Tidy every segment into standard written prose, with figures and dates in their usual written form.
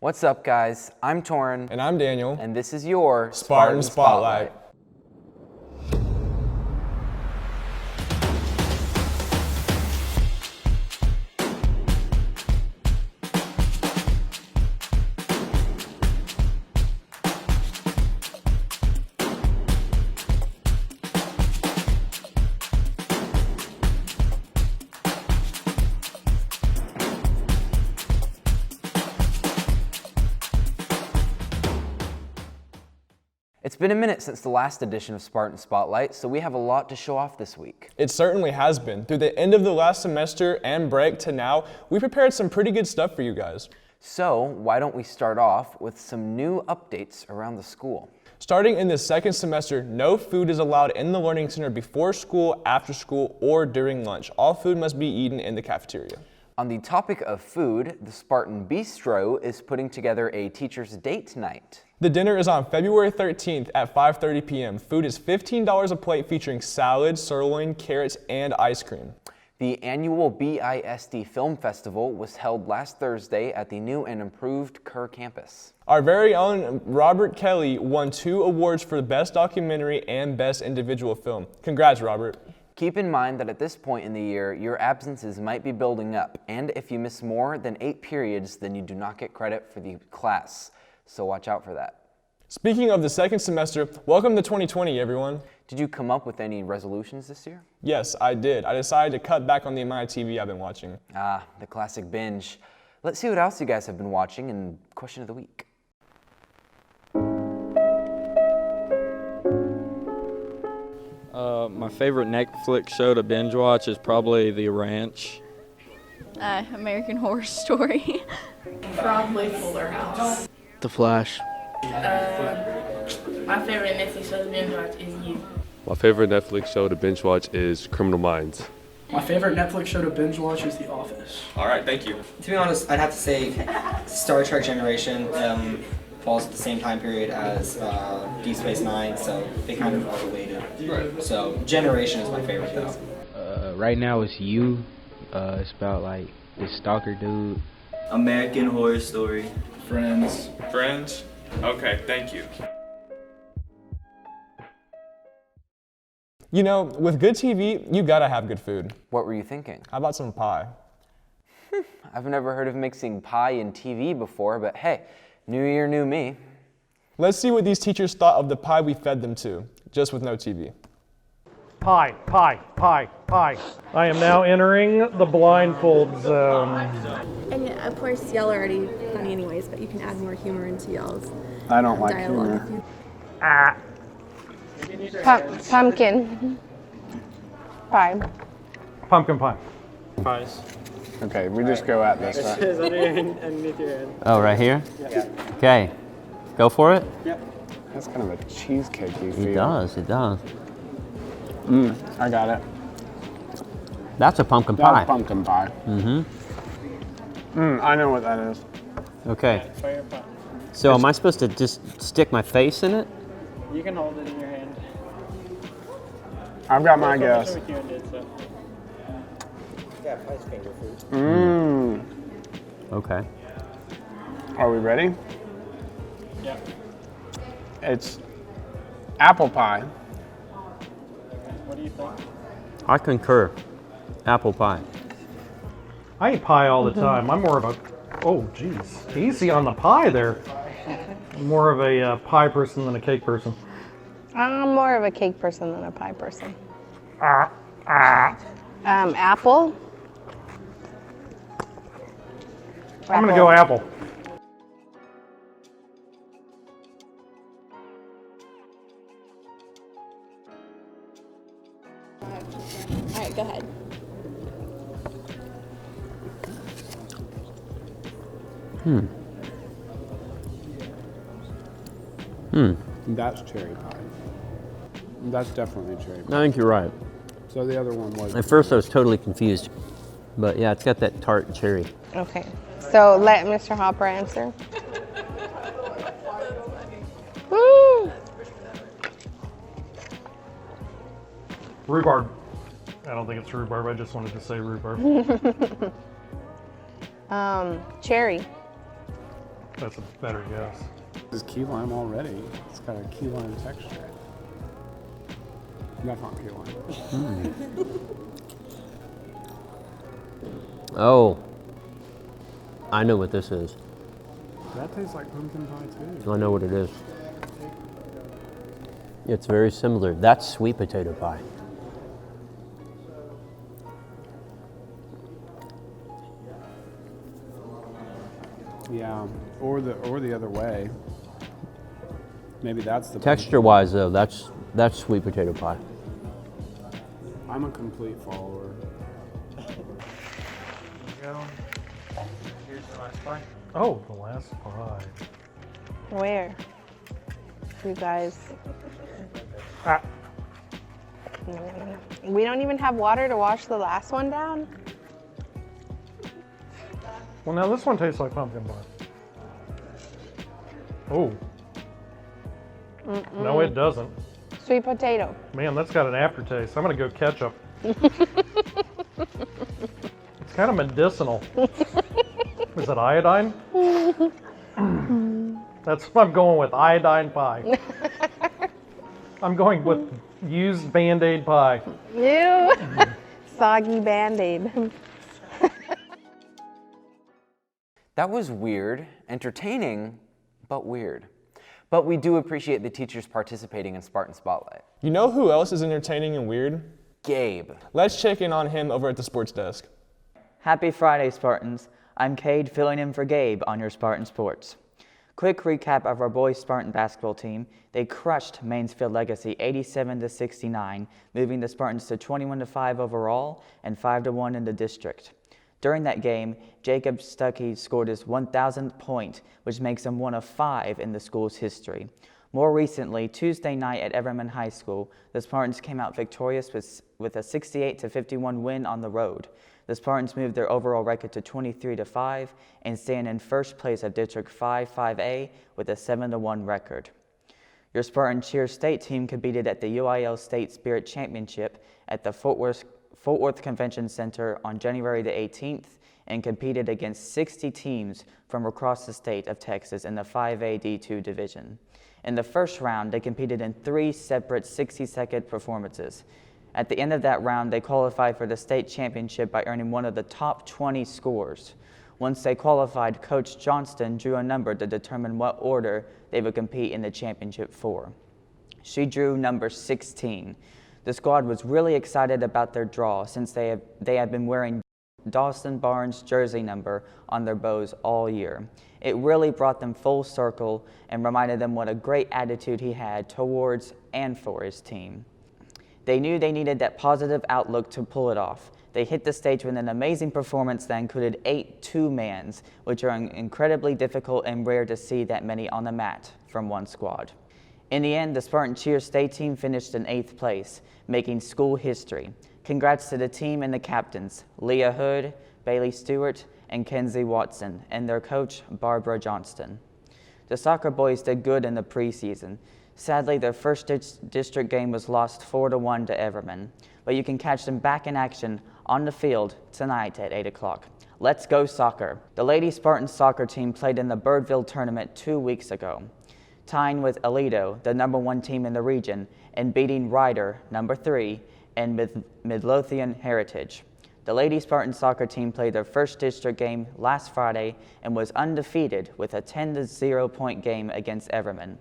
What's up, guys? I'm Torin. And I'm Daniel. And this is your Spartan Spotlight. It's been a minute since the last edition of Spartan Spotlight, so we have a lot to show off this week. It certainly has been. Through the end of the last semester and break to now, we prepared some pretty good stuff for you guys. So why don't we start off with some new updates around the school. Starting in the second semester, no food is allowed in the Learning Center before school, after school, or during lunch. All food must be eaten in the cafeteria. On the topic of food, the Spartan Bistro is putting together a teacher's date night. The dinner is on February 13th at 5:30 p.m. Food is $15 a plate featuring salad, sirloin, carrots, and ice cream. The annual BISD Film Festival was held last Thursday at the new and improved Kerr campus. Our very own Robert Kelly won 2 awards for Best Documentary and Best Individual Film. Congrats, Robert. Keep in mind that at this point in the year, your absences might be building up, and if you miss more than 8 periods, then you do not get credit for the class. So watch out for that. Speaking of the second semester, welcome to 2020, everyone. Did you come up with any resolutions this year? Yes, I did. I decided to cut back on the amount of TV I've been watching. Ah, the classic binge. Let's see what else you guys have been watching in Question of the Week. My favorite Netflix show to binge watch is probably The Ranch. American Horror Story. Probably Fuller House. The Flash. My favorite Netflix show to binge watch is You. My favorite Netflix show to binge watch is Criminal Minds. My favorite Netflix show to binge watch is The Office. All right, thank you. To be honest, I'd have to say Star Trek Generation falls at the same time period as Deep Space Nine, so they kind of are related. So Generation is my favorite though. Right now it's You. It's about like this stalker dude. American Horror Story. Friends. Friends? Okay, thank you. You know, with good TV, you gotta have good food. What were you thinking? How about some pie? I've never heard of mixing pie and TV before, but hey, new year, new me. Let's see what these teachers thought of the pie we fed them to, just with no TV. Pie, pie, pie, pie. I am now entering the blindfold zone. And of course, y'all are already funny anyways, but you can add more humor into y'all's I don't like dialogue. humor. Pumpkin pie. Pumpkin pie. Pies. Okay, we just go at this, right? It's underneath your head. Oh, right here? Yeah. Okay. Go for it? Yep. That's kind of a cheesecakey feel. It does, it does. I got it. That's a pumpkin That's pie. pumpkin pie. I know what that is. Okay. So am I supposed to just stick my face in it? You can hold it in your hand. I've got my guess. Yeah, pie's finger food. Okay. Are we ready? Yeah. It's apple pie. What do you think? I concur. Apple pie. I eat pie all the time. I'm more of a, oh geez, easy on the pie there. I'm more of a pie person than a cake person. I'm more of a cake person than a pie person. Apple. I'm gonna go apple. All right, go ahead. That's cherry pie. That's definitely cherry pie. I think you're right. So the other one was. At first I was totally confused. But yeah, it's got that tart cherry. Okay. So let Mr. Hopper answer. Woo! Rhubarb. I don't think it's rhubarb. I just wanted to say rhubarb. Cherry. That's a better guess. This is key lime already. It's got a key lime texture. That's not key lime. Oh, I know what this is. That tastes like pumpkin pie too. I know what it is. It's very similar. That's sweet potato pie. Yeah, or the other way. Maybe that's the Texture-wise, though, that's sweet potato pie. I'm a complete follower. Here's the last pie. Oh, the last pie. Where? You guys. Ah. We don't even have water to wash the last one down? Well, now this one tastes like pumpkin pie. Oh. No, it doesn't. Sweet potato. Man, that's got an aftertaste. I'm gonna go ketchup. It's kind of medicinal. Is it iodine? That's what I'm going with, iodine pie. I'm going with used Band-Aid pie. Ew. Soggy Band-Aid. That was weird, entertaining, but weird. But we do appreciate the teachers participating in Spartan Spotlight. You know who else is entertaining and weird? Gabe. Let's check in on him over at the sports desk. Happy Friday, Spartans. I'm Cade filling in for Gabe on your Spartan Sports. Quick recap of our boys Spartan basketball team. They crushed Mansfield Legacy 87-69, moving the Spartans to 21-5 overall and 5-1 in the district. During that game, Jacob Stuckey scored his 1,000th point, which makes him one of 5 in the school's history. More recently, Tuesday night at Everman High School, the Spartans came out victorious with a 68-51 win on the road. The Spartans moved their overall record to 23-5 and stand in first place of District 5-5A with a 7-1 record. Your Spartan Cheer State team competed at the UIL State Spirit Championship at the Fort Worth Convention Center on January the 18th and competed against 60 teams from across the state of Texas in the 5A D2 division. In the first round, they competed in 3 separate 60-second performances. At the end of that round, they qualified for the state championship by earning one of the top 20 scores. Once they qualified, Coach Johnston drew a number to determine what order they would compete in the championship for. She drew number 16. The squad was really excited about their draw since they have been wearing Dawson Barnes' jersey number on their bows all year. It really brought them full circle and reminded them what a great attitude he had towards and for his team. They knew they needed that positive outlook to pull it off. They hit the stage with an amazing performance that included 8 two-mans, which are incredibly difficult and rare to see that many on the mat from one squad. In the end, the Spartan Cheer State team finished in 8th place, making school history. Congrats to the team and the captains, Leah Hood, Bailey Stewart, and Kenzie Watson, and their coach, Barbara Johnston. The soccer boys did good in the preseason. Sadly, their first district game was lost 4-1 to Everman, but you can catch them back in action on the field tonight at 8 o'clock. Let's go soccer. The Lady Spartan soccer team played in the Birdville tournament 2 weeks ago, tying with Aledo, the #1 team in the region, and beating Ryder, #3, and Midlothian Heritage. The Lady Spartan soccer team played their first district game last Friday and was undefeated with a 10-0 point game against Everman.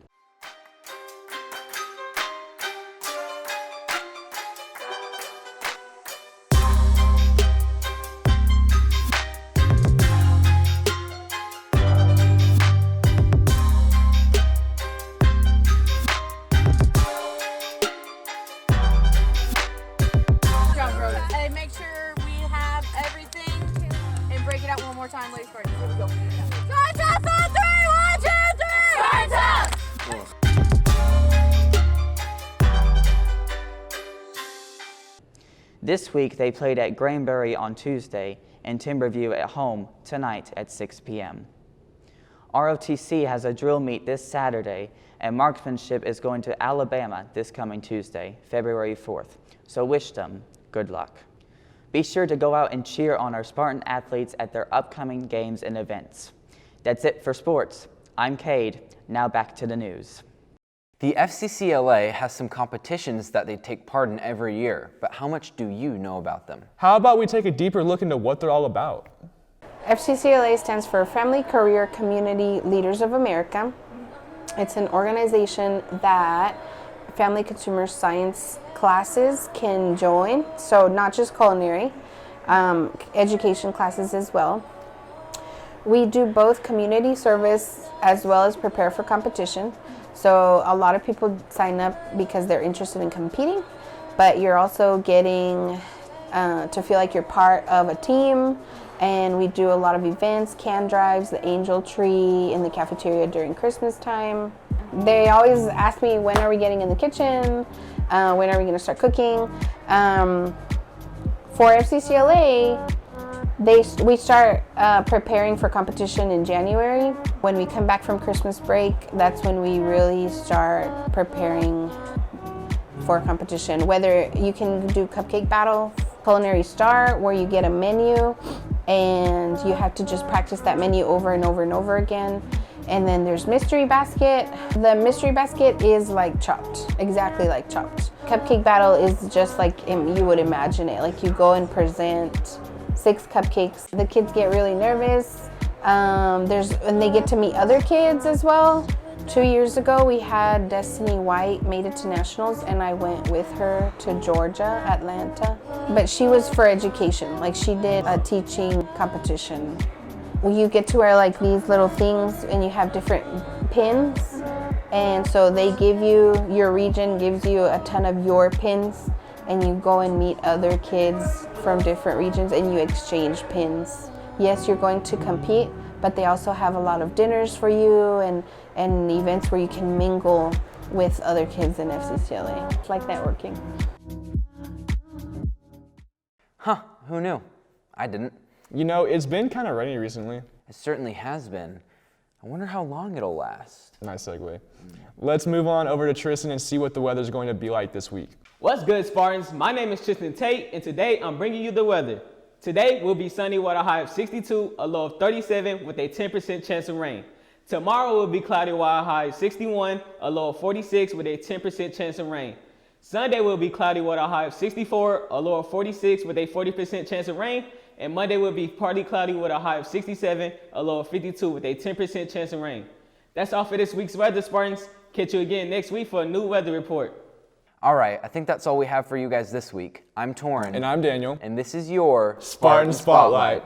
And make sure we have everything and break it out one more time, ladies first. Here we go. Sparta for 3! 1, 2, 3! Sparta! This week they played at Granbury on Tuesday and Timberview at home tonight at 6 p.m. ROTC has a drill meet this Saturday, and marksmanship is going to Alabama this coming Tuesday, February 4th. So wish them good luck. Be sure to go out and cheer on our Spartan athletes at their upcoming games and events. That's it for sports. I'm Cade. Now back to the news. The FCCLA has some competitions that they take part in every year, but how much do you know about them? How about we take a deeper look into what they're all about? FCCLA stands for Family Career Community Leaders of America. It's an organization that family consumer science classes can join, so not just culinary, education classes as well. We do both community service as well as prepare for competition. So a lot of people sign up because they're interested in competing, but you're also getting to feel like you're part of a team. And we do a lot of events, can drives, the angel tree in the cafeteria during Christmas time. They always ask me, when are we getting in the kitchen? When are we going to start cooking? For FCCLA, we start preparing for competition in January. When we come back from Christmas break, that's when we really start preparing for competition. Whether you can do cupcake battle, culinary star, where you get a menu and you have to just practice that menu over and over and over again. And then there's mystery basket. The mystery basket is like Chopped, exactly like Chopped. Cupcake battle is just like you would imagine it. Like you go and present 6 cupcakes. The kids get really nervous. And they get to meet other kids as well. 2 years ago, we had Destiny White made it to nationals, and I went with her to Georgia, Atlanta. But she was for education. Like she did a teaching competition. You get to wear like these little things, and you have different pins. And so they give you, your region gives you a ton of your pins, and you go and meet other kids from different regions and you exchange pins. Yes, you're going to compete, but they also have a lot of dinners for you and events where you can mingle with other kids in FCCLA. It's like networking. Huh, who knew? I didn't. You know, it's been kind of rainy recently. It certainly has been. I wonder how long it'll last. Nice segue. Let's move on over to Tristan and see what the weather's going to be like this week. What's good, Spartans? My name is Tristan Tate, and today I'm bringing you the weather. Today will be sunny with a high of 62, a low of 37 with a 10% chance of rain. Tomorrow will be cloudy with a high of 61, a low of 46 with a 10% chance of rain. Sunday will be cloudy with a high of 64, a low of 46 with a 40% chance of rain. And Monday will be partly cloudy with a high of 67, a low of 52 with a 10% chance of rain. That's all for this week's weather, Spartans. Catch you again next week for a new weather report. All right, I think that's all we have for you guys this week. I'm Torrin. And I'm Daniel. And this is your Spartan Spotlight.